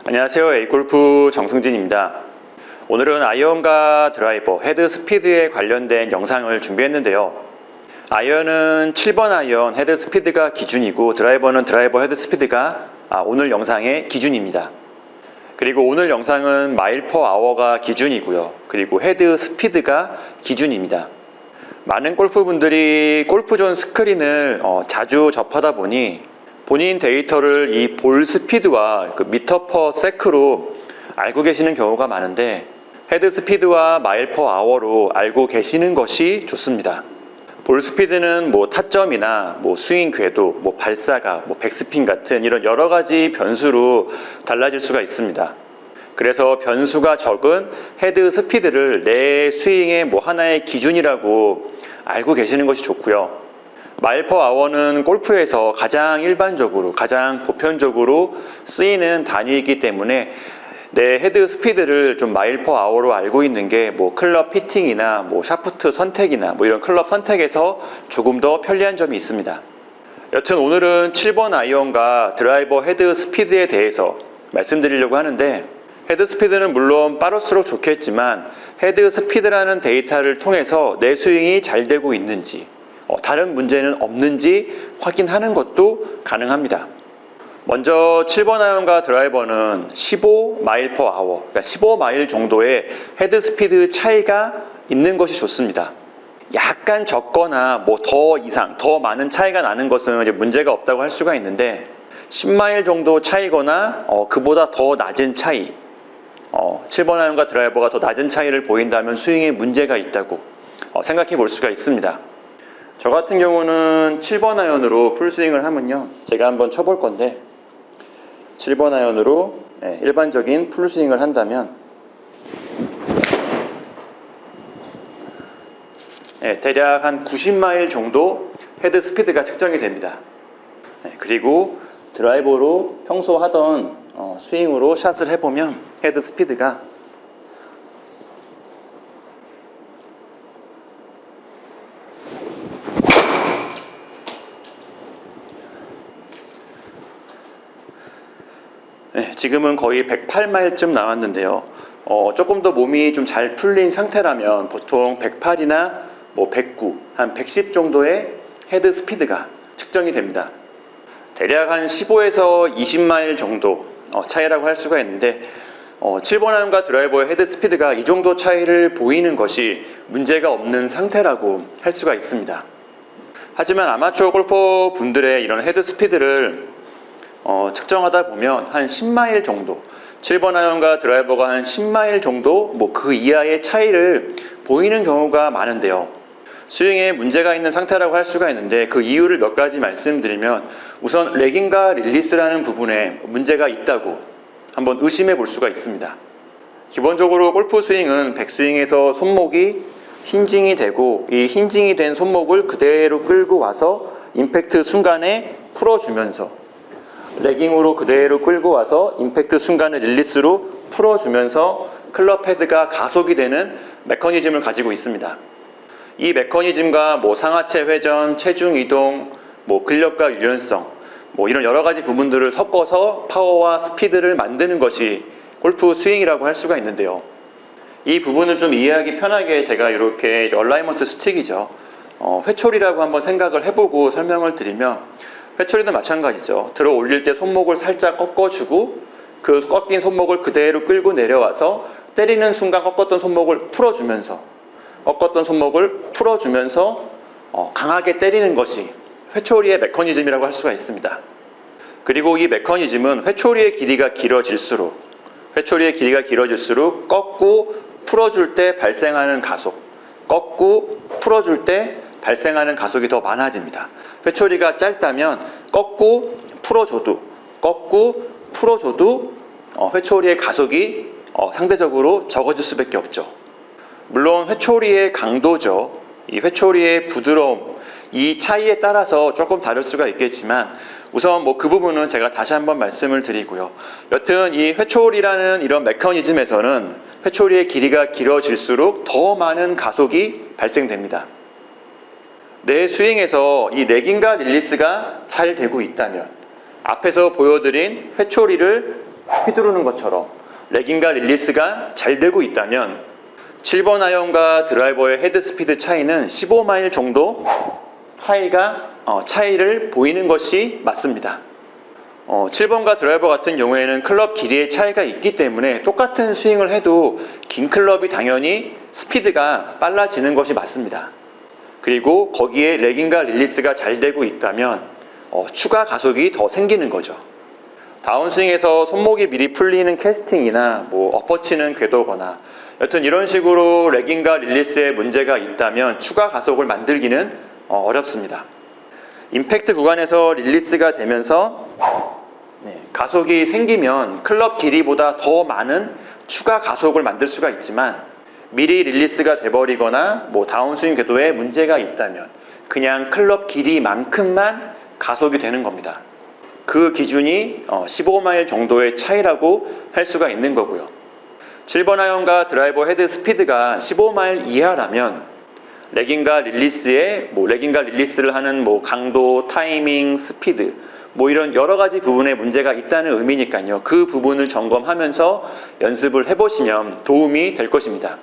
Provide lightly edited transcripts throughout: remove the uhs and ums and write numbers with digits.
안녕하세요. A골프 정승진입니다. 오늘은 아이언과 드라이버, 헤드 스피드에 관련된 영상을 준비했는데요. 아이언은 7번 아이언 헤드 스피드가 기준이고 드라이버는 드라이버 헤드 스피드가 오늘 영상의 기준입니다. 그리고 오늘 영상은 마일 퍼 아워가 기준이고요. 그리고 헤드 스피드가 기준입니다. 많은 골프분들이 골프존 스크린을 자주 접하다 보니 본인 데이터를 이 볼 스피드와 미터 퍼 세크로 알고 계시는 경우가 많은데 헤드 스피드와 마일 퍼 아워로 알고 계시는 것이 좋습니다. 볼 스피드는 타점이나 스윙 궤도, 발사각, 백스핀 같은 이런 여러 가지 변수로 달라질 수가 있습니다. 그래서 변수가 적은 헤드 스피드를 내 스윙의 하나의 기준이라고 알고 계시는 것이 좋고요. 마일 퍼 아워는 골프에서 가장 일반적으로, 가장 보편적으로 쓰이는 단위이기 때문에 내 헤드 스피드를 좀 마일 퍼 아워로 알고 있는 게 클럽 피팅이나 샤프트 선택이나 이런 클럽 선택에서 조금 더 편리한 점이 있습니다. 여튼 오늘은 7번 아이언과 드라이버 헤드 스피드에 대해서 말씀드리려고 하는데 헤드 스피드는 물론 빠를수록 좋겠지만 헤드 스피드라는 데이터를 통해서 내 스윙이 잘 되고 있는지 다른 문제는 없는지 확인하는 것도 가능합니다. 먼저 7번 아이언과 드라이버는 15마일 퍼 아워, 그러니까 15마일 정도의 헤드 스피드 차이가 있는 것이 좋습니다. 약간 적거나 더 이상, 더 많은 차이가 나는 것은 이제 문제가 없다고 할 수가 있는데 10마일 정도 차이거나 그보다 더 낮은 차이, 7번 아이언과 드라이버가 더 낮은 차이를 보인다면 스윙에 문제가 있다고 생각해 볼 수가 있습니다. 저 같은 경우는 7번 아이언으로 풀스윙을 하면요, 제가 한번 쳐볼 건데 7번 아이언으로 일반적인 풀스윙을 한다면 대략 한 90마일 정도 헤드 스피드가 측정이 됩니다. 그리고 드라이버로 평소 하던 스윙으로 샷을 해보면 헤드 스피드가 지금은 거의 108마일쯤 나왔는데요. 조금 더 몸이 좀 잘 풀린 상태라면 보통 108이나 109, 한 110 정도의 헤드 스피드가 측정이 됩니다. 대략 한 15에서 20마일 정도 차이라고 할 수가 있는데 7번 아이언과 드라이버의 헤드 스피드가 이 정도 차이를 보이는 것이 문제가 없는 상태라고 할 수가 있습니다. 하지만 아마추어 골퍼 분들의 이런 헤드 스피드를 측정하다 보면 한 10마일 정도, 7번 아이언과 드라이버가 한 10마일 정도 그 이하의 차이를 보이는 경우가 많은데요. 스윙에 문제가 있는 상태라고 할 수가 있는데 그 이유를 몇 가지 말씀드리면 우선 레깅과 릴리스라는 부분에 문제가 있다고 한번 의심해 볼 수가 있습니다. 기본적으로 골프 스윙은 백스윙에서 손목이 힌징이 되고 이 힌징이 된 손목을 그대로 끌고 와서 임팩트 순간에 풀어주면서 레깅으로 그대로 끌고 와서 임팩트 순간을 릴리스로 풀어주면서 클럽 헤드가 가속이 되는 메커니즘을 가지고 있습니다. 이 메커니즘과 상하체 회전, 체중 이동, 근력과 유연성, 이런 여러 가지 부분들을 섞어서 파워와 스피드를 만드는 것이 골프 스윙이라고 할 수가 있는데요. 이 부분을 좀 이해하기 편하게 제가 이렇게 얼라이먼트 스틱이죠. 회초리라고 한번 생각을 해보고 설명을 드리면 회초리도 마찬가지죠. 들어 올릴 때 손목을 살짝 꺾어주고 그 꺾인 손목을 그대로 끌고 내려와서 때리는 순간 꺾었던 손목을 풀어주면서 강하게 때리는 것이 회초리의 메커니즘이라고 할 수가 있습니다. 그리고 이 메커니즘은 회초리의 길이가 길어질수록 꺾고 풀어줄 때 발생하는 가속, 꺾고 풀어줄 때 발생하는 가속이 더 많아집니다. 회초리가 짧다면 꺾고 풀어줘도 회초리의 가속이 상대적으로 적어질 수밖에 없죠. 물론 회초리의 강도죠. 이 회초리의 부드러움, 이 차이에 따라서 조금 다를 수가 있겠지만 우선 그 부분은 제가 다시 한번 말씀을 드리고요. 여튼 이 회초리라는 이런 메커니즘에서는 회초리의 길이가 길어질수록 더 많은 가속이 발생됩니다. 내 스윙에서 이 레깅과 릴리스가 잘 되고 있다면 앞에서 보여드린 회초리를 휘두르는 것처럼 레깅과 릴리스가 잘 되고 있다면 7번 아이언과 드라이버의 헤드 스피드 차이는 15마일 정도 차이를 보이는 것이 맞습니다. 7번과 드라이버 같은 경우에는 클럽 길이의 차이가 있기 때문에 똑같은 스윙을 해도 긴 클럽이 당연히 스피드가 빨라지는 것이 맞습니다. 그리고 거기에 레깅과 릴리스가 잘 되고 있다면 추가 가속이 더 생기는 거죠. 다운스윙에서 손목이 미리 풀리는 캐스팅이나 엎어치는 궤도거나 여튼 이런 식으로 레깅과 릴리스에 문제가 있다면 추가 가속을 만들기는 어렵습니다. 임팩트 구간에서 릴리스가 되면서 가속이 생기면 클럽 길이보다 더 많은 추가 가속을 만들 수가 있지만 미리 릴리스가 돼버리거나 다운스윙 궤도에 문제가 있다면 그냥 클럽 길이만큼만 가속이 되는 겁니다. 그 기준이 15마일 정도의 차이라고 할 수가 있는 거고요. 7번 아이언과 드라이버 헤드 스피드가 15마일 이하라면 레깅과 릴리스를 하는 강도, 타이밍, 스피드 이런 여러 가지 부분에 문제가 있다는 의미니까요. 그 부분을 점검하면서 연습을 해보시면 도움이 될 것입니다.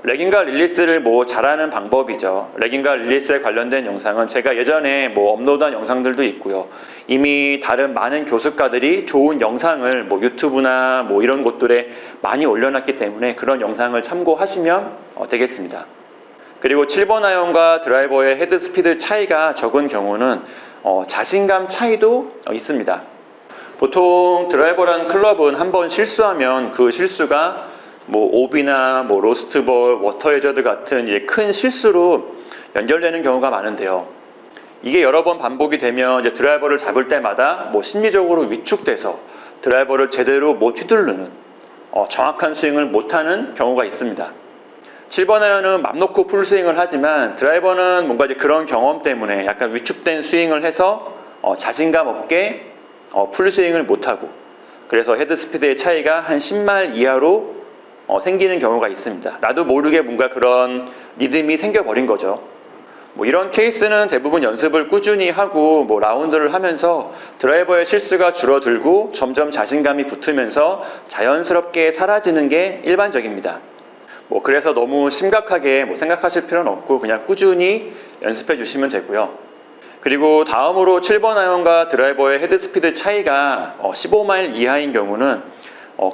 레깅과 릴리스를 잘하는 방법이죠. 레깅과 릴리스에 관련된 영상은 제가 예전에 업로드한 영상들도 있고요. 이미 다른 많은 교습가들이 좋은 영상을 유튜브나 이런 곳들에 많이 올려놨기 때문에 그런 영상을 참고하시면 되겠습니다. 그리고 7번 아이언과 드라이버의 헤드 스피드 차이가 적은 경우는 자신감 차이도 있습니다. 보통 드라이버란 클럽은 한번 실수하면 그 실수가 오비나 로스트볼, 워터 해저드 같은 큰 실수로 연결되는 경우가 많은데요. 이게 여러 번 반복이 되면 이제 드라이버를 잡을 때마다 심리적으로 위축돼서 드라이버를 제대로 못 휘두르는 정확한 스윙을 못하는 경우가 있습니다. 7번 아이언은 맘 놓고 풀스윙을 하지만 드라이버는 뭔가 이제 그런 경험 때문에 약간 위축된 스윙을 해서 자신감 없게 풀스윙을 못하고 그래서 헤드 스피드의 차이가 한 10마일 이하로 생기는 경우가 있습니다. 나도 모르게 뭔가 그런 리듬이 생겨버린 거죠. 이런 케이스는 대부분 연습을 꾸준히 하고 라운드를 하면서 드라이버의 실수가 줄어들고 점점 자신감이 붙으면서 자연스럽게 사라지는 게 일반적입니다. 그래서 너무 심각하게 생각하실 필요는 없고 그냥 꾸준히 연습해 주시면 되고요. 그리고 다음으로 7번 아이언과 드라이버의 헤드 스피드 차이가 15마일 이하인 경우는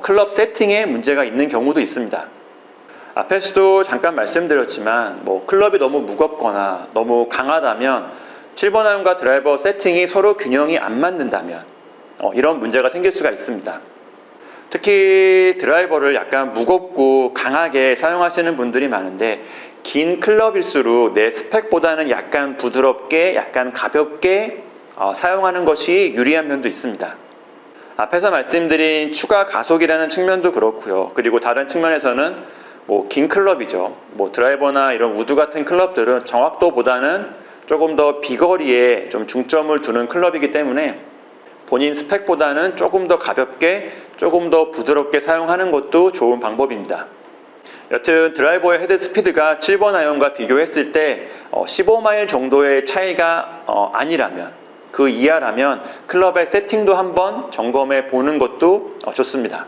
클럽 세팅에 문제가 있는 경우도 있습니다. 앞에서도 잠깐 말씀드렸지만 클럽이 너무 무겁거나 너무 강하다면 7번 아이언과 드라이버 세팅이 서로 균형이 안 맞는다면 이런 문제가 생길 수가 있습니다. 특히 드라이버를 약간 무겁고 강하게 사용하시는 분들이 많은데 긴 클럽일수록 내 스펙보다는 약간 부드럽게 약간 가볍게 사용하는 것이 유리한 면도 있습니다. 앞에서 말씀드린 추가 가속이라는 측면도 그렇고요. 그리고 다른 측면에서는 긴 클럽이죠. 드라이버나 이런 우드 같은 클럽들은 정확도보다는 조금 더 비거리에 좀 중점을 두는 클럽이기 때문에 본인 스펙보다는 조금 더 가볍게 조금 더 부드럽게 사용하는 것도 좋은 방법입니다. 여튼 드라이버의 헤드 스피드가 7번 아이언과 비교했을 때 15마일 정도의 차이가 아니라면 그 이하라면 클럽의 세팅도 한번 점검해 보는 것도 좋습니다.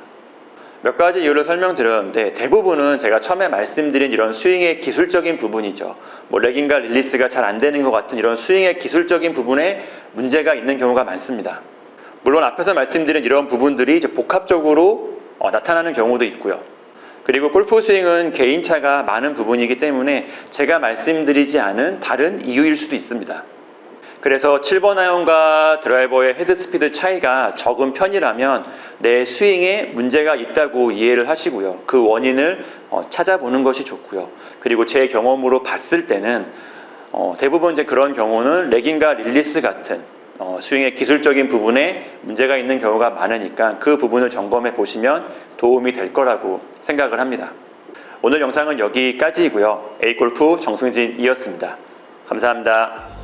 몇 가지 이유를 설명드렸는데 대부분은 제가 처음에 말씀드린 이런 스윙의 기술적인 부분이죠. 레깅과 릴리스가 잘 안 되는 것 같은 이런 스윙의 기술적인 부분에 문제가 있는 경우가 많습니다. 물론 앞에서 말씀드린 이런 부분들이 이제 복합적으로 나타나는 경우도 있고요. 그리고 골프 스윙은 개인차가 많은 부분이기 때문에 제가 말씀드리지 않은 다른 이유일 수도 있습니다. 그래서 7번 아이언과 드라이버의 헤드 스피드 차이가 적은 편이라면 내 스윙에 문제가 있다고 이해를 하시고요. 그 원인을 찾아보는 것이 좋고요. 그리고 제 경험으로 봤을 때는 대부분 이제 그런 경우는 레깅과 릴리스 같은 스윙의 기술적인 부분에 문제가 있는 경우가 많으니까 그 부분을 점검해 보시면 도움이 될 거라고 생각을 합니다. 오늘 영상은 여기까지이고요. A골프 정승진이었습니다. 감사합니다.